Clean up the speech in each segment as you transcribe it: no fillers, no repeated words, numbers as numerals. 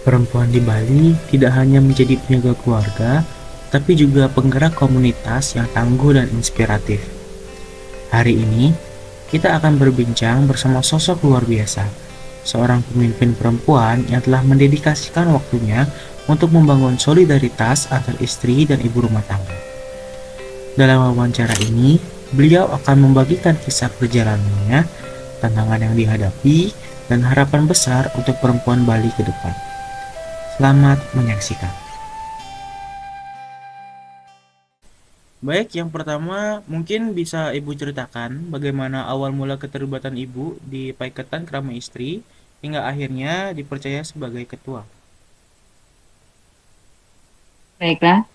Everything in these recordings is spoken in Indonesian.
Perempuan di Bali tidak hanya menjadi penjaga keluarga, tapi juga penggerak komunitas yang tangguh dan inspiratif. Hari ini, kita akan berbincang bersama sosok luar biasa, seorang pemimpin perempuan yang telah mendedikasikan waktunya untuk membangun solidaritas antar istri dan ibu rumah tangga. Dalam wawancara ini, beliau akan membagikan kisah perjalanannya, tantangan yang dihadapi, dan harapan besar untuk perempuan Bali ke depan. Selamat menyaksikan. Baik, yang pertama mungkin bisa Ibu ceritakan bagaimana awal mula keterlibatan Ibu di Paiketan Krama Istri hingga akhirnya dipercaya sebagai ketua. Baiklah,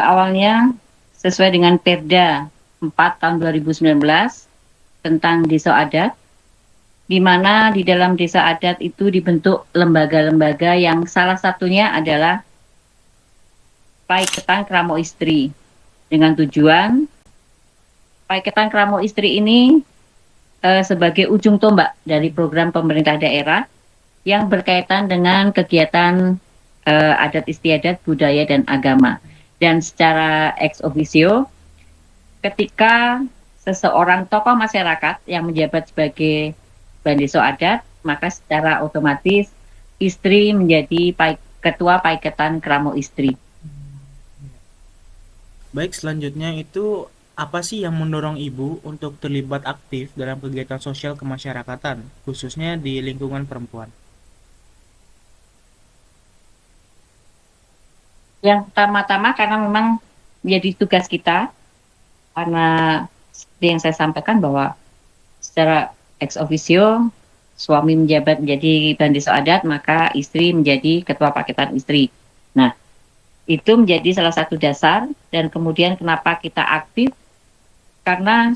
awalnya sesuai dengan Perda 4 tahun 2019 tentang desa adat, di mana di dalam desa adat itu dibentuk lembaga-lembaga yang salah satunya adalah Paiketan Kramo Istri, dengan tujuan Paiketan Kramo Istri ini sebagai ujung tombak dari program pemerintah daerah yang berkaitan dengan kegiatan adat istiadat, budaya, dan agama. Dan secara ex officio, ketika seseorang tokoh masyarakat yang menjabat sebagai bandeso adat, maka secara otomatis istri menjadi ketua Paiketan Kramo Istri. Baik, selanjutnya itu apa sih yang mendorong Ibu untuk terlibat aktif dalam kegiatan sosial kemasyarakatan, khususnya di lingkungan perempuan? Yang pertama-tama karena memang menjadi tugas kita, karena seperti yang saya sampaikan bahwa secara ex officio suami menjabat menjadi bandeso adat, maka istri menjadi ketua Paketan Istri. Nah, itu menjadi salah satu dasar, dan kemudian kenapa kita aktif, karena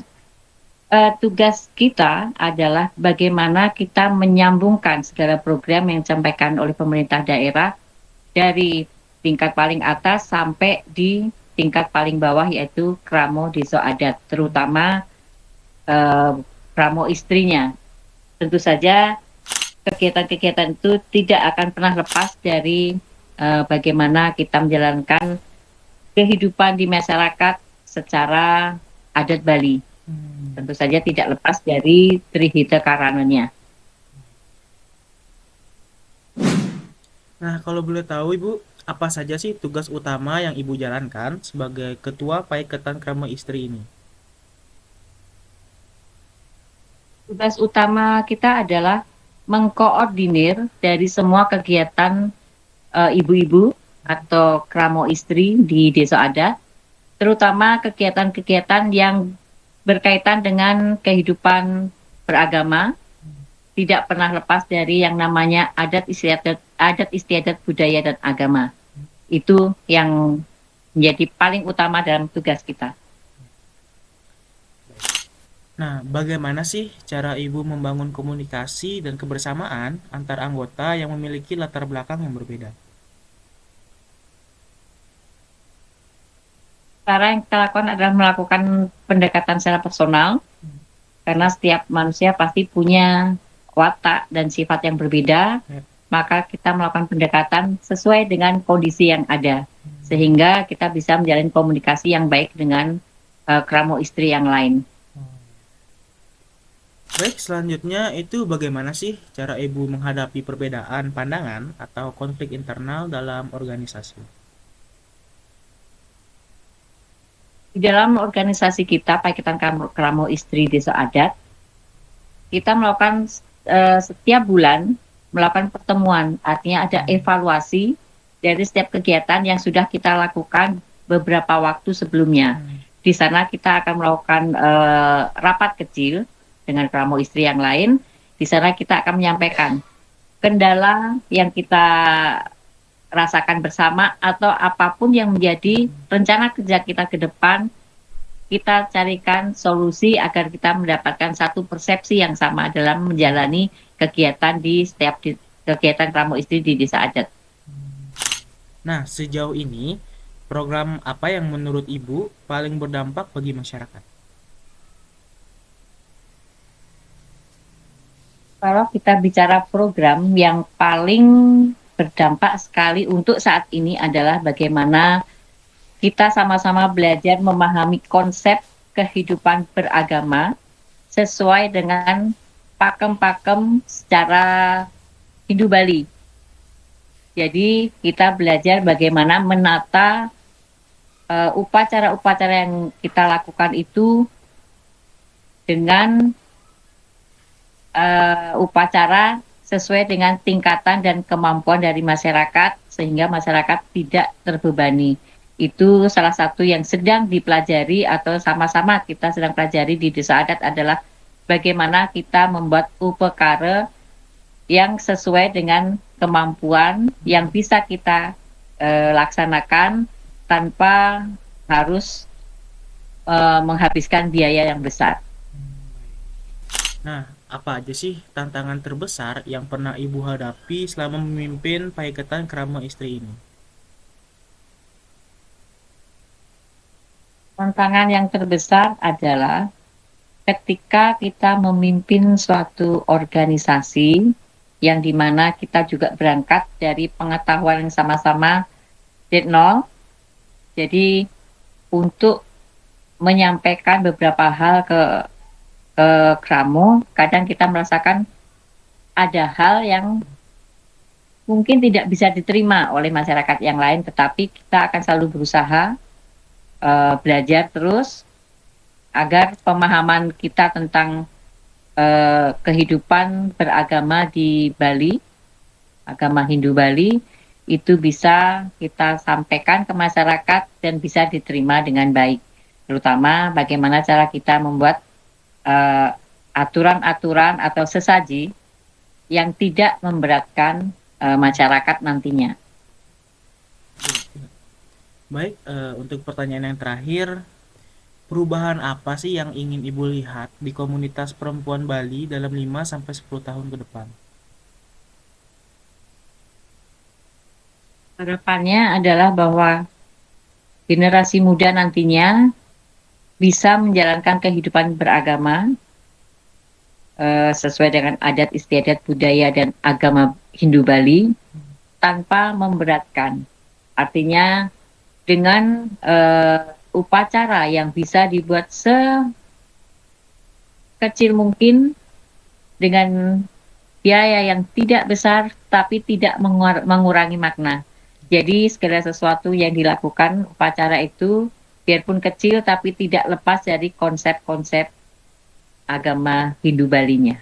tugas kita adalah bagaimana kita menyambungkan segala program yang disampaikan oleh pemerintah daerah dari tingkat paling atas sampai di tingkat paling bawah, yaitu Kramo Deso Adat, terutama eh, Kramo istrinya. Tentu saja kegiatan-kegiatan itu tidak akan pernah lepas dari bagaimana kita menjalankan kehidupan di masyarakat secara adat Bali. Tentu saja tidak lepas dari Trihita Karananya. Nah, kalau boleh tahu Ibu, apa saja sih tugas utama yang Ibu jalankan sebagai ketua Paiketan Krama Istri ini? Tugas utama kita adalah mengkoordinir dari semua kegiatan ibu-ibu atau kramo istri di desa adat, terutama kegiatan-kegiatan yang berkaitan dengan kehidupan beragama, tidak pernah lepas dari yang namanya adat istiadat budaya dan agama. Itu yang menjadi paling utama dalam tugas kita. Nah, bagaimana sih cara Ibu membangun komunikasi dan kebersamaan antar anggota yang memiliki latar belakang yang berbeda? Cara yang kita lakukan adalah melakukan pendekatan secara personal, karena setiap manusia pasti punya watak dan sifat yang berbeda, Ya. maka kita melakukan pendekatan sesuai dengan kondisi yang ada, sehingga kita bisa menjalin komunikasi yang baik dengan kramo istri yang lain. Baik, selanjutnya itu bagaimana sih cara Ibu menghadapi perbedaan pandangan atau konflik internal dalam organisasi? Di dalam organisasi kita, Paiketan Kramo Istri Desa Adat, kita melakukan setiap bulan melakukan pertemuan, artinya ada evaluasi dari setiap kegiatan yang sudah kita lakukan beberapa waktu sebelumnya. Di sana kita akan melakukan rapat kecil dengan kramo istri yang lain. Di sana kita akan menyampaikan kendala yang kita rasakan bersama atau apapun yang menjadi rencana kerja kita ke depan, kita carikan solusi agar kita mendapatkan satu persepsi yang sama dalam menjalani kegiatan di setiap kegiatan kramo istri di desa adat. Nah, sejauh ini program apa yang menurut Ibu paling berdampak bagi masyarakat? Kalau kita bicara program yang paling berdampak sekali untuk saat ini adalah bagaimana kita sama-sama belajar memahami konsep kehidupan beragama sesuai dengan pakem-pakem secara Hindu Bali. Jadi kita belajar bagaimana menata upacara-upacara yang kita lakukan itu dengan upacara sesuai dengan tingkatan dan kemampuan dari masyarakat sehingga masyarakat tidak terbebani. Itu salah satu yang sedang dipelajari atau sama-sama kita sedang pelajari di desa adat adalah bagaimana kita membuat upekara yang sesuai dengan kemampuan yang bisa kita laksanakan tanpa harus menghabiskan biaya yang besar. Nah, apa aja sih tantangan terbesar yang pernah Ibu hadapi selama memimpin Paiketan Krama Istri ini? Tantangan yang terbesar adalah ketika kita memimpin suatu organisasi yang dimana kita juga berangkat dari pengetahuan yang sama-sama dari nol. Jadi untuk menyampaikan beberapa hal ke Kramo, kadang kita merasakan ada hal yang mungkin tidak bisa diterima oleh masyarakat yang lain, tetapi kita akan selalu berusaha belajar terus agar pemahaman kita tentang kehidupan beragama di Bali, agama Hindu Bali, itu bisa kita sampaikan ke masyarakat dan bisa diterima dengan baik. Terutama bagaimana cara kita membuat aturan-aturan atau sesaji yang tidak memberatkan masyarakat nantinya. Baik, untuk pertanyaan yang terakhir, perubahan apa sih yang ingin Ibu lihat di komunitas perempuan Bali dalam 5-10 tahun ke depan? Harapannya adalah bahwa generasi muda nantinya bisa menjalankan kehidupan beragama sesuai dengan adat istiadat budaya dan agama Hindu Bali tanpa memberatkan. Artinya dengan upacara yang bisa dibuat sekecil mungkin dengan biaya yang tidak besar tapi tidak mengurangi makna. Jadi segala sesuatu yang dilakukan upacara itu biarpun kecil tapi tidak lepas dari konsep-konsep agama Hindu Balinya.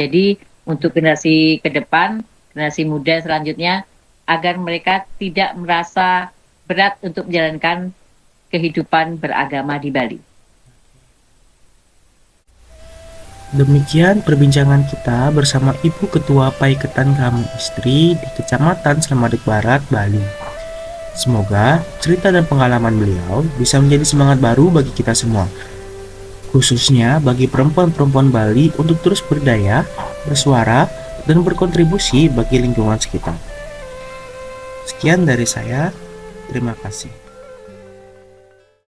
Jadi untuk generasi ke depan, generasi muda selanjutnya, agar mereka tidak merasa berat untuk menjalankan kehidupan beragama di Bali. Demikian perbincangan kita bersama Ibu Ketua Paiketan Krama Istri di Kecamatan Slemadeg Barat, Bali. Semoga cerita dan pengalaman beliau bisa menjadi semangat baru bagi kita semua, khususnya bagi perempuan-perempuan Bali untuk terus berdaya, bersuara, dan berkontribusi bagi lingkungan sekitar. Sekian dari saya, terima kasih.